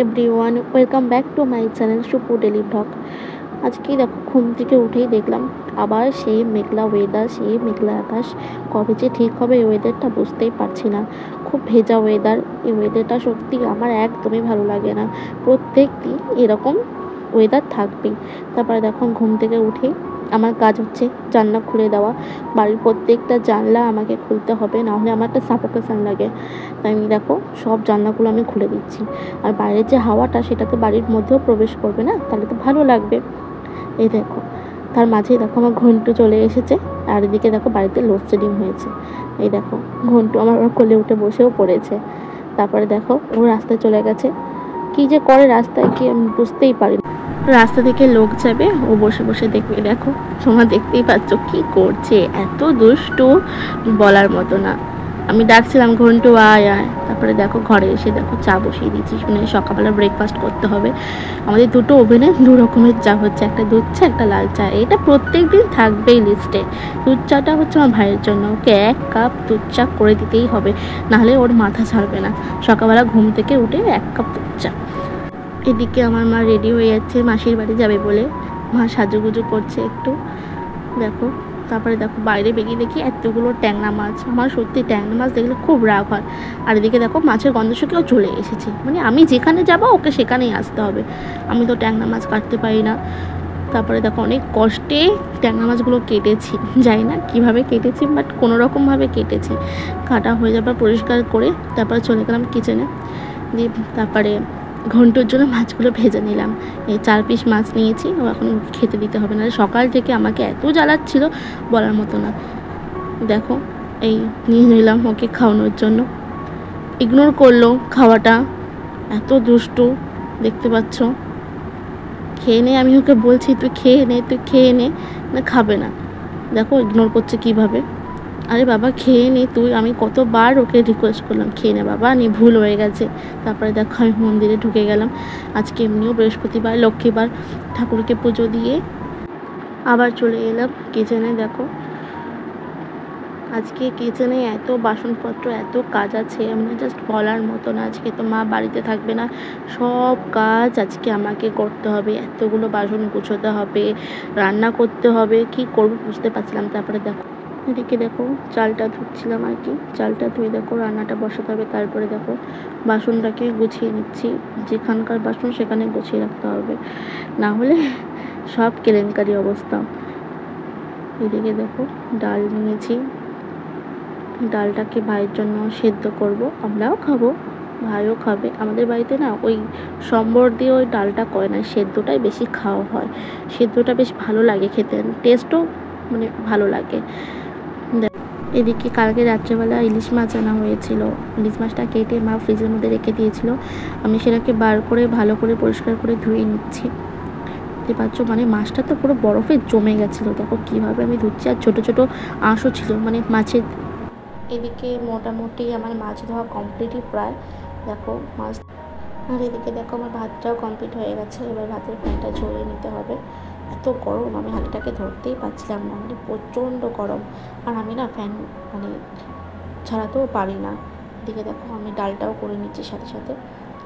Everyone, welcome back to my channel Supu daily blog. আজকে দেখো ঘুম থেকে উঠেই দেখলাম আবার সেই মেঘলা ওয়েদার, সেই মেঘলা আকাশ। কবে যে ঠিক হবে এই ওয়েদারটা বুঝতেই পারছি না। খুব ভেজা ওয়েদার। এই ওয়েদারটা সত্যি আমার একদমই ভালো লাগে না। প্রত্যেক দিন এরকম ওয়েদার থাকবেই। তারপরে দেখো ঘুম থেকে উঠেই আমার কাজ হচ্ছে জানলা খুলে দেওয়া। বাড়ির প্রত্যেকটা জানলা আমাকে খুলতে হবে, নাহলে আমার একটা সাফোকেশন লাগে। তাই আমি দেখো সব জানলাগুলো আমি খুলে দিচ্ছি। আর বাইরের যে হাওয়াটা সেটা তো বাড়ির মধ্যেও প্রবেশ করবে না, তাহলে তো ভালো লাগবে। এই দেখো, তার মাঝেই দেখো আমার ঘন্টু চলে এসেছে। আর এদিকে দেখো বাড়িতে লোডশেডিং হয়েছে। এই দেখো ঘন্টু আমার কোলে উঠে বসেও পড়েছে। তারপরে দেখো ও রাস্তায় চলে গেছে। কি যে করে রাস্তায় কি আমি বুঝতেই পারি না। রাস্তা থেকে লোক যাবে, ও বসে বসে দেখবে। দেখো তোমরা দেখতেই পাচ্ছ কি করছে, এত দুষ্টু বলার মতো না। আমি ডাকছিলাম ঘন্টু আয় আয়, তারপরে দেখো ঘরে এসে দেখো চা বসিয়ে দিচ্ছি। শুনে সকালবেলা ব্রেকফাস্ট করতে হবে। আমাদের দুটো ওভেনে দু রকমের চা হচ্ছে, একটা দুধ চা একটা লাল চা। এটা প্রত্যেক দিন থাকবেই লিস্টে। দুধ চাটা হচ্ছে আমার ভাইয়ের জন্য, ওকে 1 কাপ দুধ চা করে দিতেই হবে, নাহলে ওর মাথা ছাড়বে না। সকালবেলা ঘুম থেকে উঠে 1 কাপ দুধ চা। এদিকে আমার মা রেডি হয়ে যাচ্ছে মাসির বাড়ি যাবে বলে। মা সাজুগুজু করছে একটু, দেখো। তারপরে দেখো বাইরে বেরিয়ে দেখি এতগুলো ট্যাংরা মাছ। আমার সত্যি ট্যাংরা মাছ দেখলে খুব রাগ হয়। আর এদিকে দেখো মাছের গন্ধ শুকেও চলে এসেছে, মানে আমি যেখানে যাবো ওকে সেখানেই আসতে হবে। আমি তো ট্যাংরা মাছ কাটতে পারি না। তারপরে দেখো অনেক কষ্টে ট্যাংরা মাছগুলো কেটেছি, জানি না কীভাবে কেটেছি, বাট কোনোরকমভাবে কেটেছি। কাটা হয়ে যাবার পরিষ্কার করে তারপরে চলে গেলাম কিচেনে। দিয়ে তারপরে ঘন্টুর জন্য মাছগুলো ভেজে নিলাম। এই 4 পিস মাছ নিয়েছি, ও এখন খেতে দিতে হবে না। সকাল থেকে আমাকে এত জ্বালাচ্ছিল বলার মতো না। দেখো এই নিয়ে নিলাম ওকে খাওয়ানোর জন্য। ইগনোর করলো খাওয়াটা, এত দুষ্টু দেখতে পাচ্ছ। খেয়ে নে, আমি ওকে বলছি তুই খেয়ে নে, তুই খেয়ে নে, না খাবে না। দেখো ইগনোর করছে কীভাবে। আরে বাবা খেয়ে নে তুই, আমি কতবার ওকে রিকোয়েস্ট করলাম খেয়ে নে বাবা, নি ভুল হয়ে গেছে। তারপরে দেখো আমি মন্দিরে ঢুকে গেলাম। আজকে এমনিও বৃহস্পতিবার, লক্ষ্মীবার, ঠাকুরকে পুজো দিয়ে আবার চলে এলাম কিচেনে। দেখো আজকে কিচেনে এত বাসনপত্র, এত কাজ আছে, মানে জাস্ট বলার মতো না। আজকে তো মা বাড়িতে থাকবে না, সব কাজ আজকে আমাকে করতে হবে। এতগুলো বাসন গুছোতে হবে, রান্না করতে হবে, কি করব বুঝতে পারছিলাম। তারপরে দেখো এদিকে দেখো চালটা ধুচ্ছিলাম আর কি। চালটা ধুয়ে দেখো রান্নাটা বসাতে হবে। তারপরে দেখো বাসনটাকে গুছিয়ে নিচ্ছি, যেখানকার বাসন সেখানে গুছিয়ে রাখতে হবে, না হলে সব কেলেঙ্কারি অবস্থা। এদিকে দেখো ডাল নিয়েছি, ডালটাকে ভাইয়ের জন্য সেদ্ধ করব, আমরাও খাবো, ভাইও খাবে। আমাদের বাড়িতে না ওই সম্বর দিয়ে ওই ডালটা করে না, সেদ্ধটাই বেশি খাওয়া হয়। সেদ্ধটা বেশ ভালো লাগে খেতে, টেস্টও মানে ভালো লাগে। এদিকে কালকে রাত্রেবেলা ইলিশ মাছ আনা হয়েছিল। ইলিশ মাছটা কেটে মা ফ্রিজের মধ্যে রেখে দিয়েছিল। আমি সেটাকে বার করে ভালো করে পরিষ্কার করে ধুয়ে নিচ্ছি। দেখতে পাচ্ছ মানে মাছটা তো পুরো বরফে জমে গেছিলো। দেখো কীভাবে আমি ধুচ্ছি, আর ছোটো ছোটো আঁশও ছিল মানে মাছের। এদিকে মোটামুটি আমার মাছ ধোয়া কমপ্লিটই প্রায়। দেখো মাছ, আর এদিকে দেখো আমার ভাতটাও কমপ্লিট হয়ে গেছে। এবার ভাতের ফ্যানটা ঝরিয়ে নিতে হবে। এত গরম, আমি হাঁড়িটাকে ধরতেই পারছিলাম না, মানে প্রচণ্ড গরম। আর আমি না ফ্যান মানে ছাড়াতেও পারি না। এদিকে দেখো আমি ডালটাও করে নিচ্ছি সাথে সাথে।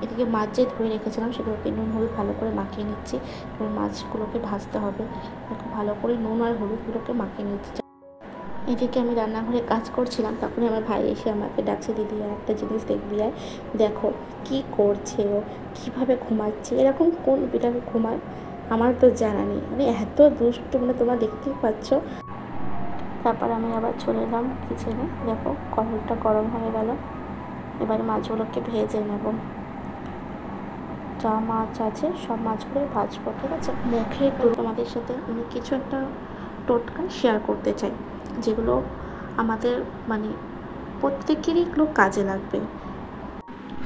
এদিকে মাছ যে ধুয়ে রেখেছিলাম সেগুলোকে নুন হলুদ ভালো করে মাখিয়ে নিচ্ছি। এবার মাছগুলোকে ভাজতে হবে। দেখো ভালো করে নুন আর হলুদগুলোকে মাখিয়ে নিচ্ছি। এদিকে আমি রান্নাঘরে কাজ করছিলাম, তখনই আমার ভাই এসে আমাকে ডাকছে, দিদি আর একটা জিনিস দেখবি আয়। দেখো কি করছে ও, কীভাবে ঘুমাচ্ছে, এরকম কোন বিড়াল ঘুমায় আমার তো জানা নেই, মানে এত দুষ্টু, মানে তোমরা দেখতেই পাচ্ছ। তারপর আমি আবার চলে এলাম কিচেনে। দেখো কড়াইটা গরম হয়ে গেল, এবার মাছগুলোকে ভেজে নেব। যা মাছ আছে সব মাছগুলোই ভাজবো, ঠিক আছে। মুখে তোমাদের সাথে আমি কিছু একটা টোটকা শেয়ার করতে চাই, যেগুলো আমাদের মানে প্রত্যেকেরই এগুলো কাজে লাগবে।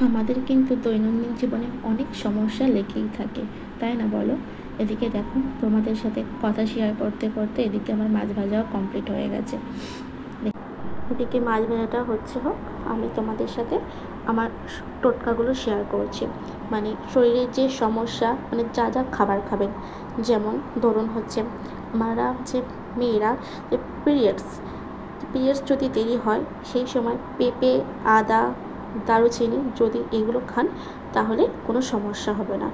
আমাদের কিন্তু দৈনন্দিন জীবনে অনেক সমস্যা লেগেই থাকে, তাই না বলো। এদিকে দেখো তোমাদের সাথে কথা শেয়ার করতে করতে এদিকে আমার মাছ ভাজাও কমপ্লিট হয়ে গেছে। এদিকে মাছ ভাজাটা হচ্ছে হোক, আমি তোমাদের সাথে আমার টোটকাগুলো শেয়ার করছি। মানে শরীরের যে সমস্যা, মানে যা যা খাবার খাবেন, যেমন ধরুন হচ্ছে আমরা যে মেয়েরা যে পিরিয়ডস যদি দেরি হয় সেই সময় পেঁপে, আদা, দারুচিনি যদি এগুলো খান তাহলে কোনো সমস্যা হবে না।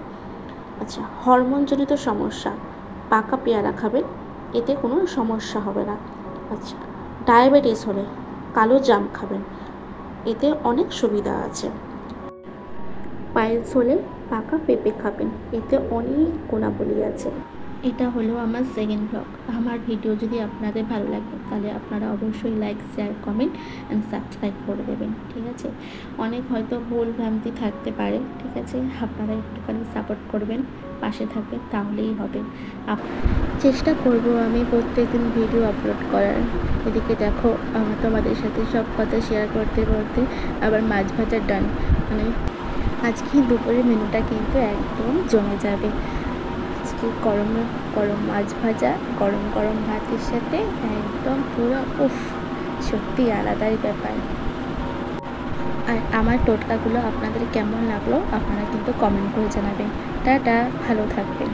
আচ্ছা, হরমোনজনিত সমস্যা, পাকা পেয়ারা খাবেন, এতে কোনো সমস্যা হবে না। আচ্ছা, ডায়াবেটিস হলে কালো জাম খাবেন, এতে অনেক সুবিধা আছে। পাইলস হলে পাকা পেঁপে খাবেন, এতে অনেক গুণাবলী আছে। এটা হলো আমার সেকেন্ড ব্লগ। আমার ভিডিও যদি আপনাদের ভালো লাগে তাহলে আপনারা অবশ্যই like, share, comment and subscribe করে দেবেন, ঠিক আছে? অনেক হয়তো ভুল ভ্রান্তি থাকতে পারে, ঠিক আছে? আপনারা একটুখানি সাপোর্ট করবেন, পাশে থাকবেন, তাহলেই হবে। চেষ্টা করব আমি প্রত্যেকদিন ভিডিও আপলোড করার। এদিকে দেখো, আমি তোমাদের সাথে সব কথা শেয়ার করতে করতে আবার মাছ ভাজার ডান। মানে আজকে দুপুরের মেনুটা কিন্তু একদম জমে যাবে। আজকে গরম গরম মাছ ভাজা, গরম গরম ভাতের সাথে একদম পুরো উফ, সত্যি আলাদাই ব্যাপার। আর আমার টোটকাগুলো আপনাদের কেমন লাগলো আপনারা কিন্তু কমেন্ট করে জানাবেন। টাটা, ভালো থাকবেন।